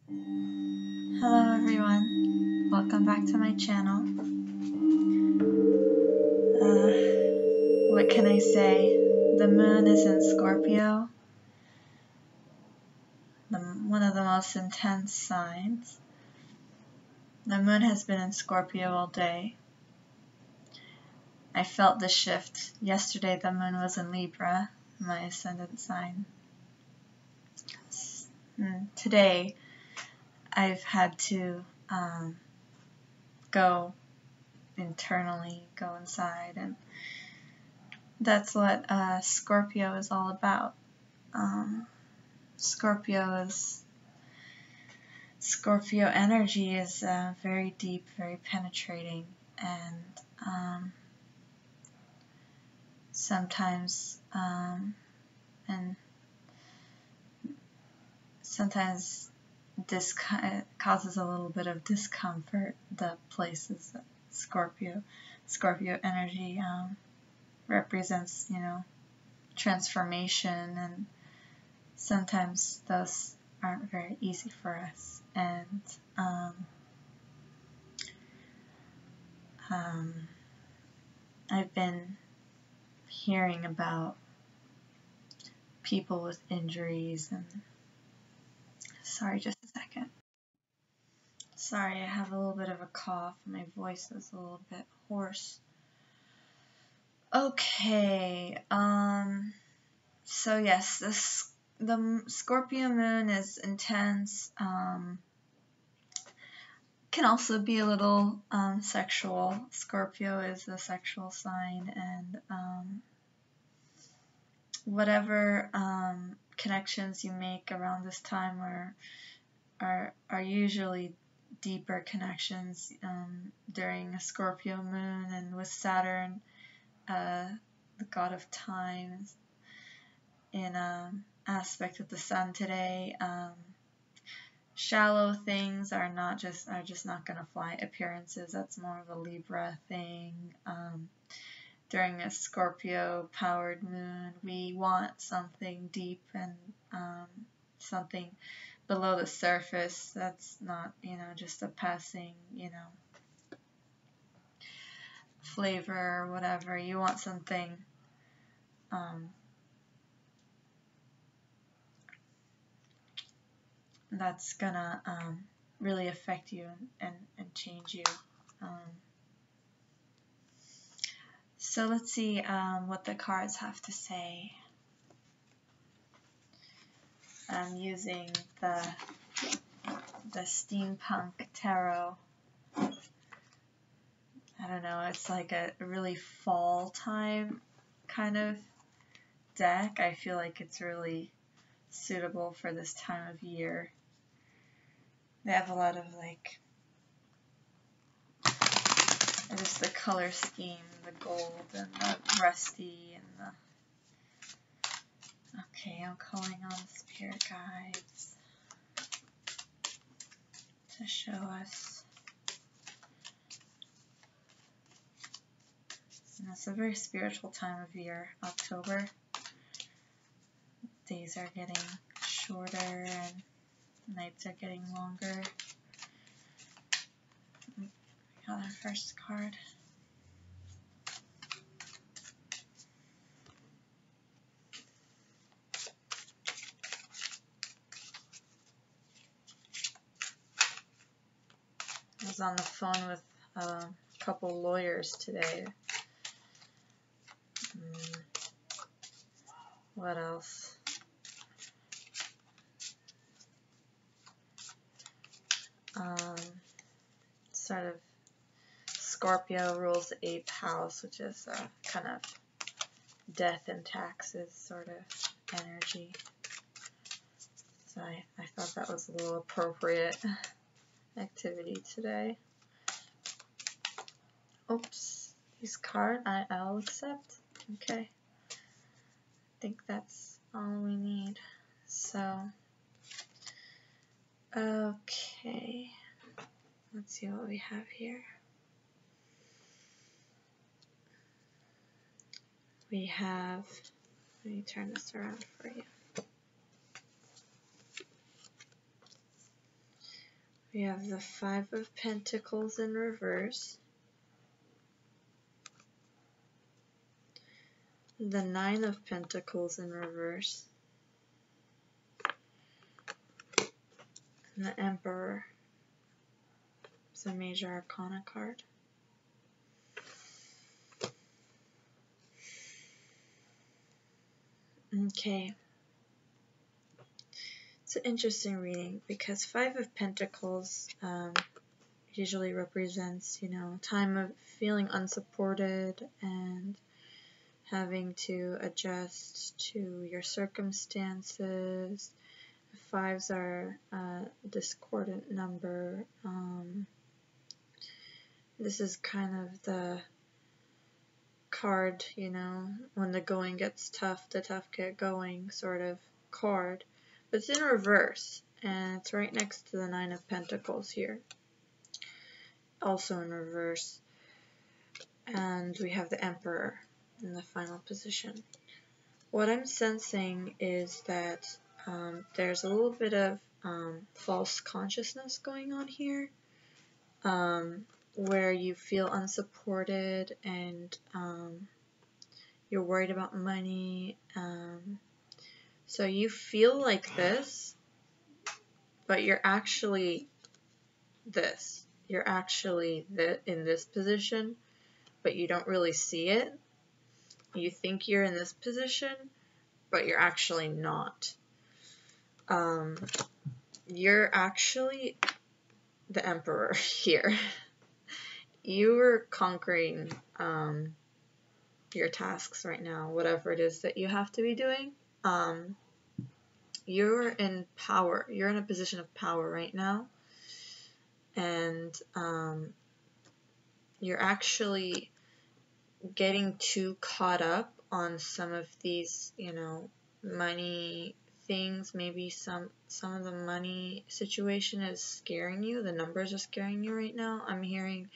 Hello everyone, welcome back to my channel. What can I say? The moon is in Scorpio, one of the most intense signs. The moon has been in Scorpio all day. I felt the shift. Yesterday the moon was in Libra, my ascendant sign. Today I've had to go internally, go inside, and that's what Scorpio is all about. Scorpio energy is very deep, very penetrating, and sometimes this causes a little bit of discomfort. The places that Scorpio energy represents, transformation, and sometimes those aren't very easy for us. And I've been hearing about people with injuries, and sorry, just a second. Sorry, I have a little bit of a cough. My voice is a little bit hoarse. Okay, so yes, the Scorpio moon is intense. Can also be a little sexual. Scorpio is a sexual sign, and whatever connections you make around this time are usually deeper connections during a Scorpio moon, and with Saturn, the god of time, in aspect with the sun today. Shallow things are just not going to fly. Appearances, that's more of a Libra thing. During a Scorpio powered moon, we want something deep and something below the surface that's not, just a passing, flavor or whatever. You want something that's gonna really affect you and change you. So let's see what the cards have to say. I'm using the Steampunk Tarot. I don't know, it's like a really fall time kind of deck. I feel like it's really suitable for this time of year. They have a lot of just the color scheme, the gold and the rusty and the... Okay, I'm calling on spirit guides to show us. And it's a very spiritual time of year, October. Days are getting shorter and nights are getting longer. We got our first card. I was on the phone with a couple lawyers today. What else? Sort of Scorpio rules the 8th house, which is kind of death and taxes sort of energy. So I thought that was a little appropriate activity today. Oops, these cards I'll accept. Okay, I think that's all we need. So, okay, let's see what we have here. We have, let me turn this around for you. We have the Five of Pentacles in reverse, the Nine of Pentacles in reverse, and the Emperor. It's a major arcana card. Okay. It's an interesting reading because Five of Pentacles usually represents, you know, time of feeling unsupported and having to adjust to your circumstances. Fives are a discordant number. This is kind of the card, you know, when the going gets tough, the tough get going sort of card. But it's in reverse, and it's right next to the Nine of Pentacles here. Also in reverse. And we have the Emperor in the final position. What I'm sensing is that there's a little bit of false consciousness going on here, where you feel unsupported and you're worried about money. So you feel like this, but you're actually this. You're actually in this position, but you don't really see it. You think you're in this position, but you're actually not. You're actually the Emperor here. You're conquering your tasks right now, whatever it is that you have to be doing. You're in power. You're in a position of power right now. And you're actually getting too caught up on some of these, you know, money things. Maybe some of the money situation is scaring you. The numbers are scaring you right now. I'm hearing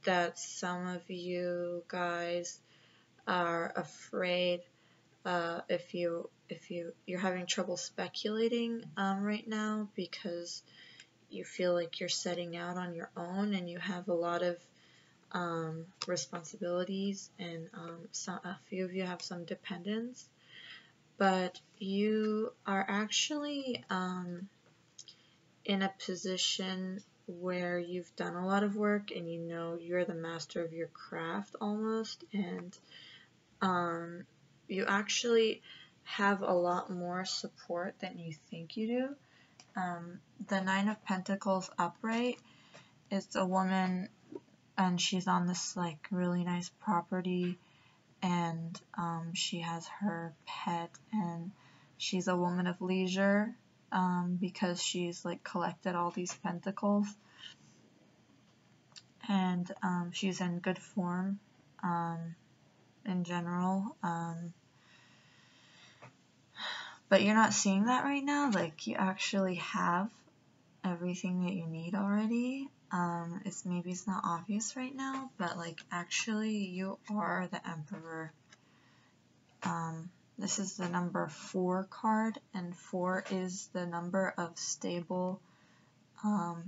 that some of you guys are afraid if you're having trouble speculating right now because you feel like you're setting out on your own and you have a lot of responsibilities, and a few of you have some dependents, but you are actually in a position where you've done a lot of work and you know you're the master of your craft almost, and you actually have a lot more support than you think you do. The Nine of Pentacles upright is a woman, and she's on this like really nice property, and she has her pet, and she's a woman of leisure because she's like collected all these pentacles, and she's in good form in general, but you're not seeing that right now. Like, you actually have everything that you need already. Maybe it's not obvious right now, but like actually you are the Emperor. This is the number 4 card, and 4 is the number of stable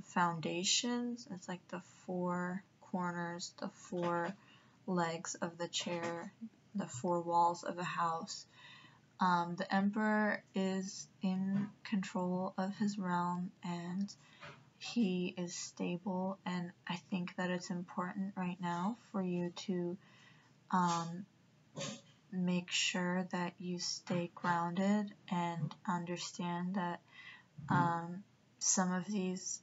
foundations. It's like the 4 corners, the 4 legs of the chair, the 4 walls of a house. The Emperor is in control of his realm, and he is stable, and I think that it's important right now for you to make sure that you stay grounded and understand that some of these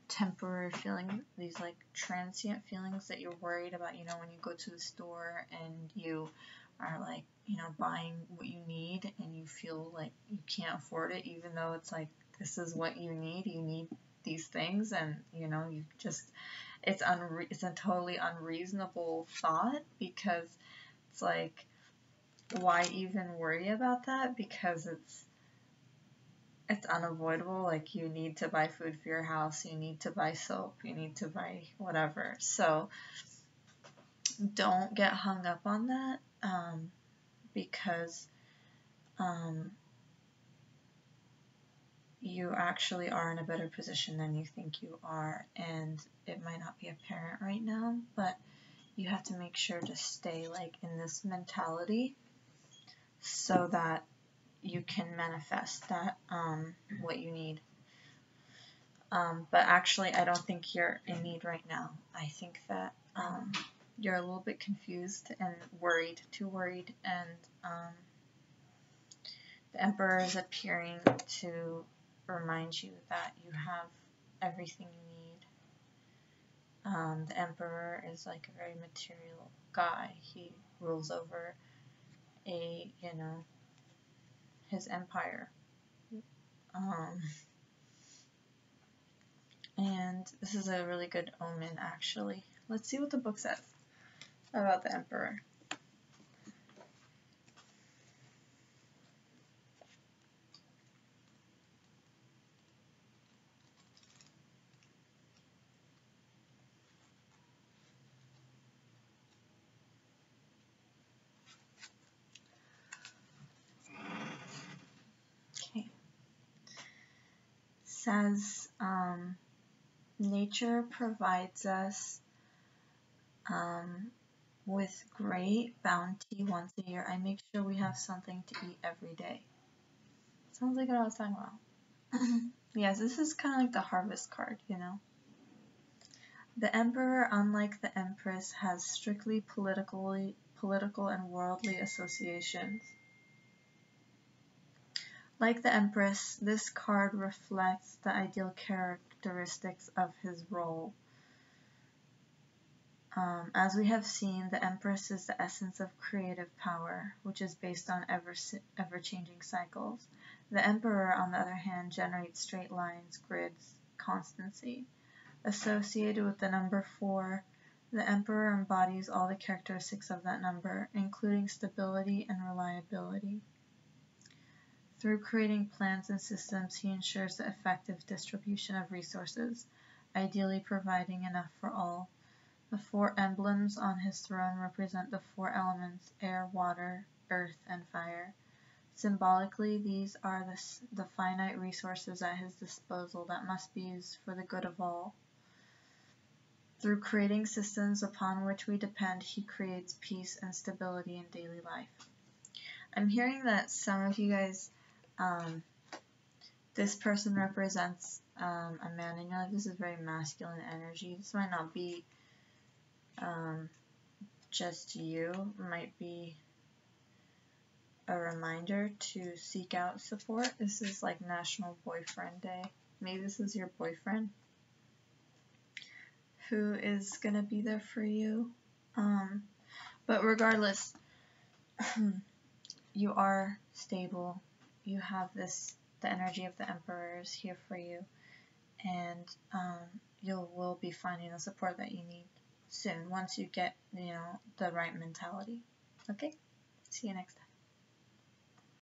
temporary feelings, these like transient feelings that you're worried about, you know, when you go to the store and you are like, you know, buying what you need and you feel like you can't afford it, even though it's like, this is what you need these things, and you know, you just, it's a totally unreasonable thought, because it's like, why even worry about that? Because it's unavoidable. Like, you need to buy food for your house, you need to buy soap, you need to buy whatever. So don't get hung up on that, because you actually are in a better position than you think you are, and it might not be apparent right now, but you have to make sure to stay like in this mentality so that you can manifest that what you need. But actually, I don't think you're in need right now. I think that you're a little bit confused and worried, too worried, and the Emperor is appearing to remind you that you have everything you need. The Emperor is like a very material guy. He rules over his empire. And this is a really good omen, actually. Let's see what the book says about the Emperor. Okay. It says, nature provides us with great bounty once a year. I make sure we have something to eat every day. Sounds like what I was talking about. Yes, this is kind of like the harvest card, you know. The Emperor, unlike the Empress, has strictly political and worldly associations. Like the Empress, this card reflects the ideal characteristics of his role. As we have seen, the Empress is the essence of creative power, which is based on ever-changing cycles. The Emperor, on the other hand, generates straight lines, grids, constancy. Associated with the number 4, the Emperor embodies all the characteristics of that number, including stability and reliability. Through creating plans and systems, he ensures the effective distribution of resources, ideally providing enough for all. The 4 emblems on his throne represent the 4 elements: air, water, earth, and fire. Symbolically, these are the finite resources at his disposal that must be used for the good of all. Through creating systems upon which we depend, he creates peace and stability in daily life. I'm hearing that some of you guys, this person represents a man in your life. This is very masculine energy. This might not be just you. It might be a reminder to seek out support. This is like National Boyfriend Day. Maybe this is your boyfriend who is gonna be there for you. But regardless, you are stable. You have the energy of the Emperor is here for you, and you will be finding the support that you need soon once you get, the right mentality. Okay? See you next time.